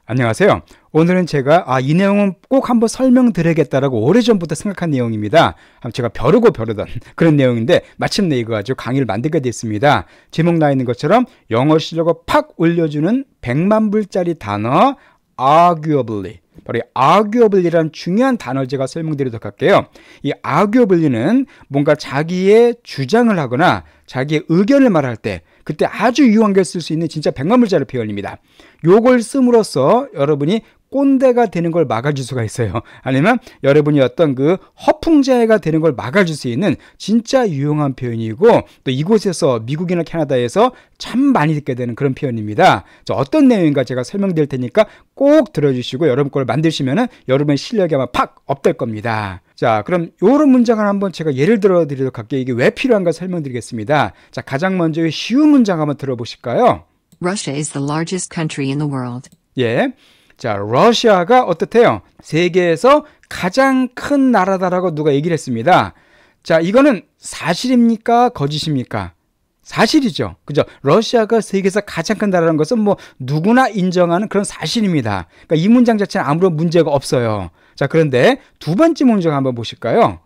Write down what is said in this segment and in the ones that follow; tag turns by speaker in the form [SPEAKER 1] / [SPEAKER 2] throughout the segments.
[SPEAKER 1] 안녕하세요. 오늘은 제가 이 내용은 꼭 한번 설명드려야겠다라고 오래전부터 생각한 내용입니다. 제가 벼르고 벼르던 그런 내용인데 마침내 이거 가지고 강의를 만들게 됐습니다. 제목 나 있는 것처럼 영어 실력을 팍 올려주는 100만 불짜리 단어 arguably. 바로 이 arguably라는 중요한 단어를 제가 설명드리도록 할게요. 이 arguably는 뭔가 자기의 주장을 하거나 자기의 의견을 말할 때 그때 아주 유용하게 쓸 수 있는 진짜 100만 불짜리 표현입니다. 요걸 씀으로써 여러분이 꼰대가 되는 걸 막아줄 수가 있어요. 아니면 여러분이 어떤 그 허풍자애가 되는 걸 막아줄 수 있는 진짜 유용한 표현이고 또 이곳에서 미국이나 캐나다에서 참 많이 듣게 되는 그런 표현입니다. 어떤 내용인가 제가 설명드릴 테니까 꼭 들어주시고 여러분 걸 만드시면은 여러분의 실력이 아마 팍 업될 겁니다. 자, 그럼 요런 문장을 한번 제가 예를 들어 드리도록 할게요. 이게 왜 필요한가 설명드리겠습니다. 자, 가장 먼저 쉬운 문장 한번 들어보실까요?
[SPEAKER 2] Russia is the largest country in the world.
[SPEAKER 1] 예. 자, 러시아가 어떻대요? 세계에서 가장 큰 나라다라고 누가 얘기를 했습니다. 자, 이거는 사실입니까? 거짓입니까? 사실이죠. 그죠? 러시아가 세계에서 가장 큰 나라라는 것은 뭐 누구나 인정하는 그런 사실입니다. 그러니까 이 문장 자체는 아무런 문제가 없어요. 자, 그런데 두 번째 문장 한번 보실까요?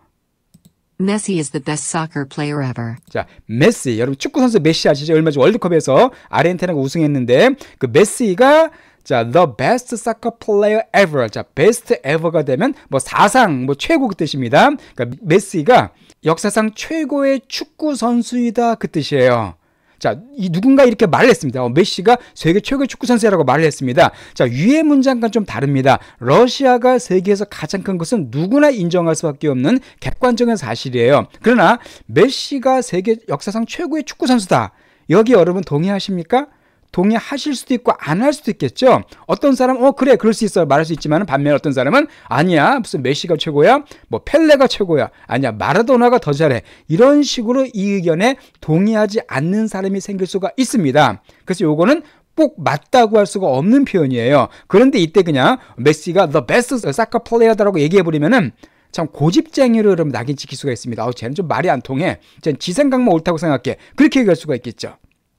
[SPEAKER 2] Messi is the best soccer player ever.
[SPEAKER 1] 자, 메시. 여러분 축구 선수 메시 아시죠? 얼마 전 월드컵에서 아르헨티나가 우승했는데 그 메시가 자, the best soccer player ever. 자, best ever가 되면 뭐 사상, 뭐 최고 그 뜻입니다. 그러니까 메시가 역사상 최고의 축구 선수이다 그 뜻이에요. 자, 이 누군가 이렇게 말을 했습니다. 메시가 세계 최고의 축구 선수라고 말을 했습니다. 자, 위의 문장과 좀 다릅니다. 러시아가 세계에서 가장 큰 것은 누구나 인정할 수밖에 없는 객관적인 사실이에요. 그러나 메시가 세계 역사상 최고의 축구 선수다. 여기 여러분 동의하십니까? 동의하실 수도 있고 안 할 수도 있겠죠. 어떤 사람은 그래 그럴 수 있어 말할 수 있지만 반면 어떤 사람은 아니야 무슨 메시가 최고야 뭐 펠레가 최고야 아니야 마라도나가 더 잘해 이런 식으로 이 의견에 동의하지 않는 사람이 생길 수가 있습니다. 그래서 요거는 꼭 맞다고 할 수가 없는 표현이에요. 그런데 이때 그냥 메시가 the best soccer player다라고 얘기해버리면은 참 고집쟁이로 여러분 낙인 찍힐 수가 있습니다. 쟤는 좀 말이 안 통해. 쟤는 지 생각만 옳다고 생각해. 그렇게 얘기할 수가 있겠죠.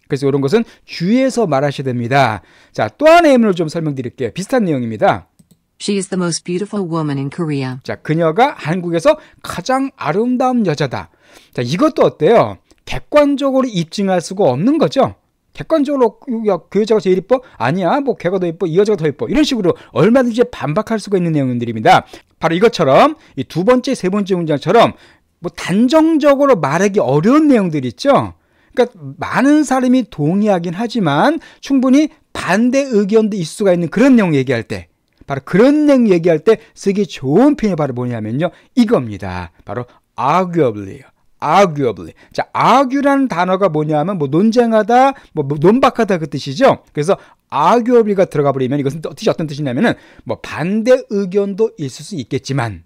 [SPEAKER 1] 그래서 이런 것은 주의해서 말하셔야 됩니다. 자, 또 하나의 예문을 좀 설명드릴게요. 비슷한 내용입니다.
[SPEAKER 2] She is the most beautiful woman in Korea.
[SPEAKER 1] 자, 그녀가 한국에서 가장 아름다운 여자다. 자, 이것도 어때요? 객관적으로 입증할 수가 없는 거죠. 객관적으로 야, 그 여자가 제일 이뻐? 아니야, 뭐 걔가 더 이뻐, 이 여자가 더 이뻐. 이런 식으로 얼마든지 반박할 수가 있는 내용들입니다. 바로 이것처럼 이 두 번째, 세 번째 문장처럼 뭐 단정적으로 말하기 어려운 내용들 있죠. 그러니까 많은 사람이 동의하긴 하지만 충분히 반대 의견도 있을 수가 있는 그런 내용 얘기할 때 바로 그런 내용 얘기할 때 쓰기 좋은 표현이 바로 뭐냐면요. 이겁니다. 바로 arguably예요. arguably. 자, argue라는 단어가 뭐냐면 뭐 논쟁하다, 뭐 논박하다 그 뜻이죠. 그래서 arguably가 들어가 버리면 이것은 뜻이 어떤 뜻이냐면은 뭐 반대 의견도 있을 수 있겠지만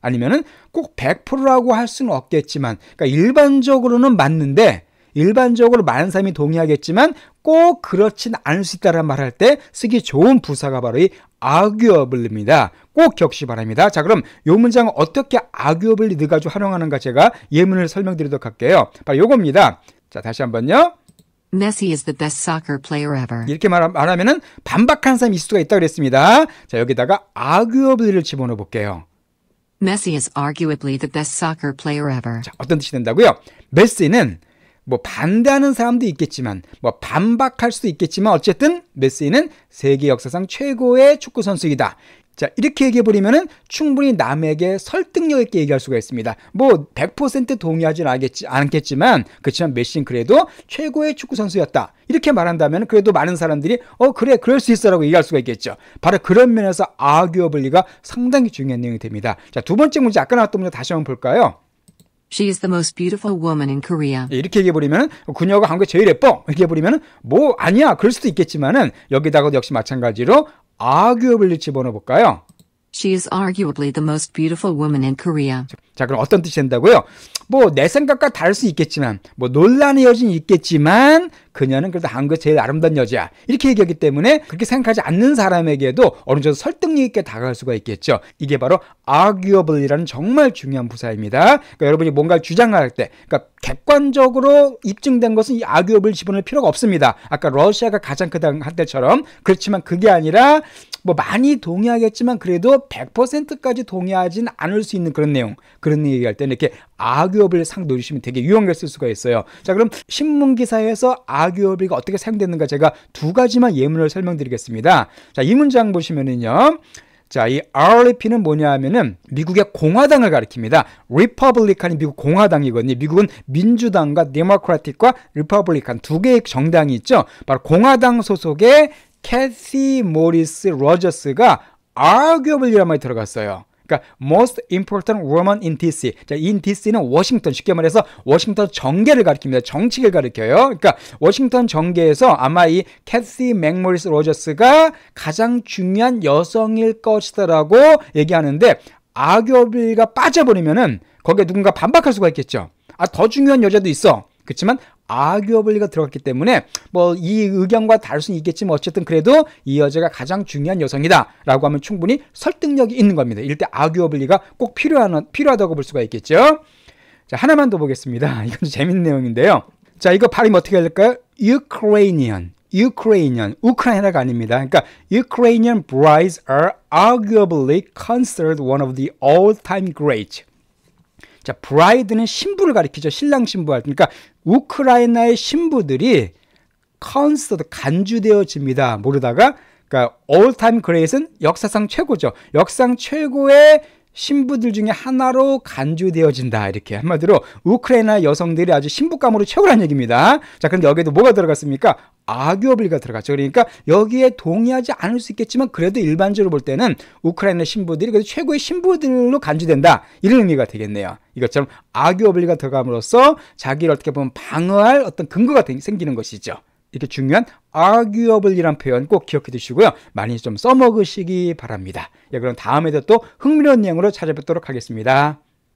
[SPEAKER 1] 아니면은 꼭 100%라고 할 수는 없겠지만 그러니까 일반적으로는 맞는데 일반적으로 많은 사람이 동의하겠지만 꼭 그렇진 않을 수 있다는 말할 때 쓰기 좋은 부사가 바로 이 arguably입니다. 꼭 기억하시기 바랍니다. 자, 그럼 이 문장을 어떻게 arguably 넣어가지고 활용하는가 제가 예문을 설명드리도록 할게요. 바로 요겁니다. 자, 다시 한번요.
[SPEAKER 2] Messi is the best soccer player ever.
[SPEAKER 1] 이렇게 말하면은 반박하는 사람이 있을 수가 있다고 그랬습니다. 자, 여기다가 arguably를 집어넣어 볼게요.
[SPEAKER 2] Messi is arguably the best soccer player ever.
[SPEAKER 1] 자, 어떤 뜻이 된다고요? 메시는 뭐 반대하는 사람도 있겠지만 뭐 반박할 수도 있겠지만 어쨌든 메시는 세계 역사상 최고의 축구 선수이다. 자, 이렇게 얘기해버리면은 충분히 남에게 설득력 있게 얘기할 수가 있습니다. 뭐 100% 동의하지는 않겠지만 그렇지만 메시는 그래도 최고의 축구 선수였다. 이렇게 말한다면 그래도 많은 사람들이 그래 그럴 수 있어 라고 얘기할 수가 있겠죠. 바로 그런 면에서 arguably가 상당히 중요한 내용이 됩니다. 자, 두 번째 문제 아까 나왔던 문제 다시 한번 볼까요?
[SPEAKER 2] She is the most beautiful woman in Korea.
[SPEAKER 1] 이렇게 얘기해버리면 그녀가 한국에 제일 예뻐 이렇게 해버리면 뭐 아니야 그럴 수도 있겠지만은 여기다가도 역시 마찬가지로 arguably 집어넣어 볼까요?
[SPEAKER 2] She is arguably the most beautiful woman in Korea.
[SPEAKER 1] 자, 그럼 어떤 뜻이 된다고요? 뭐 내 생각과 다를 수 있겠지만 뭐 논란의 여지는 있겠지만 그녀는 그래도 한국의 제일 아름다운 여자야 이렇게 얘기하기 때문에 그렇게 생각하지 않는 사람에게도 어느 정도 설득력 있게 다가갈 수가 있겠죠. 이게 바로 arguably라는 정말 중요한 부사입니다. 그러니까 여러분이 뭔가를 주장할 때 그러니까 객관적으로 입증된 것은 이 arguably 집어넣을 필요가 없습니다. 아까 러시아가 가장 크다 할 때처럼 그렇지만 그게 아니라 뭐 많이 동의하겠지만 그래도 100%까지 동의하진 않을 수 있는 그런 내용, 그런 얘기할 때는 이렇게 arguably 상 놓으시면 되게 유용하게 쓸 수가 있어요. 자, 그럼 신문 기사에서 arguably가 어떻게 사용되는가 제가 두 가지만 예문을 설명드리겠습니다. 자, 이 문장 보시면은요. 자, 이 RP는 뭐냐 하면은 미국의 공화당을 가리킵니다. Republican이 미국 공화당이거든요. 미국은 민주당과 Democratic과 Republican 두 개의 정당이 있죠. 바로 공화당 소속의 캐시 모리스 로저스가 arguably란 말이 들어갔어요. 그러니까 most important woman in DC. 자, in DC는 워싱턴, 쉽게 말해서 워싱턴 정계를 가리킵니다. 정치를 가리켜요. 그러니까 워싱턴 정계에서 아마 이 캐시 맥모리스 로저스가 가장 중요한 여성일 것이다라고 얘기하는데 arguably가 빠져버리면은 거기에 누군가 반박할 수가 있겠죠. 아, 더 중요한 여자도 있어. 그렇지만 arguably가 들어갔기 때문에 뭐 이 의견과 다를 수는 있겠지만 어쨌든 그래도 이 여자가 가장 중요한 여성이다 라고 하면 충분히 설득력이 있는 겁니다. 이럴 때 arguably가 꼭 필요하다고 볼 수가 있겠죠. 자, 하나만 더 보겠습니다. 이건 좀 재밌는 내용인데요. 자, 이거 발음 어떻게 해야 될까요? Ukrainian, 우크라이나가 아닙니다. 그러니까 Ukrainian brides are arguably considered one of the all-time greats. 자, bride는 신부를 가리키죠. 신랑 신부할. 그러니까 우크라이나의 신부들이 considered 간주되어집니다. 모르다가 그러니까 all time great은 역사상 최고죠. 역사상 최고의 신부들 중에 하나로 간주되어진다. 이렇게 한마디로 우크라이나 여성들이 아주 신부감으로 최고란 얘기입니다. 자, 그런데 여기에도 뭐가 들어갔습니까? arguably가 들어갔죠. 그러니까 여기에 동의하지 않을 수 있겠지만 그래도 일반적으로 볼 때는 우크라이나 신부들이 그래도 최고의 신부들로 간주된다. 이런 의미가 되겠네요. 이것처럼 arguably가 들어감으로써 자기를 어떻게 보면 방어할 어떤 근거가 생기는 것이죠. 이렇게 중요한 arguably란 표현 꼭 기억해 두시고요. 많이 좀 써먹으시기 바랍니다. 예, 그럼 다음에도 또 흥미로운 내용으로 찾아뵙도록 하겠습니다.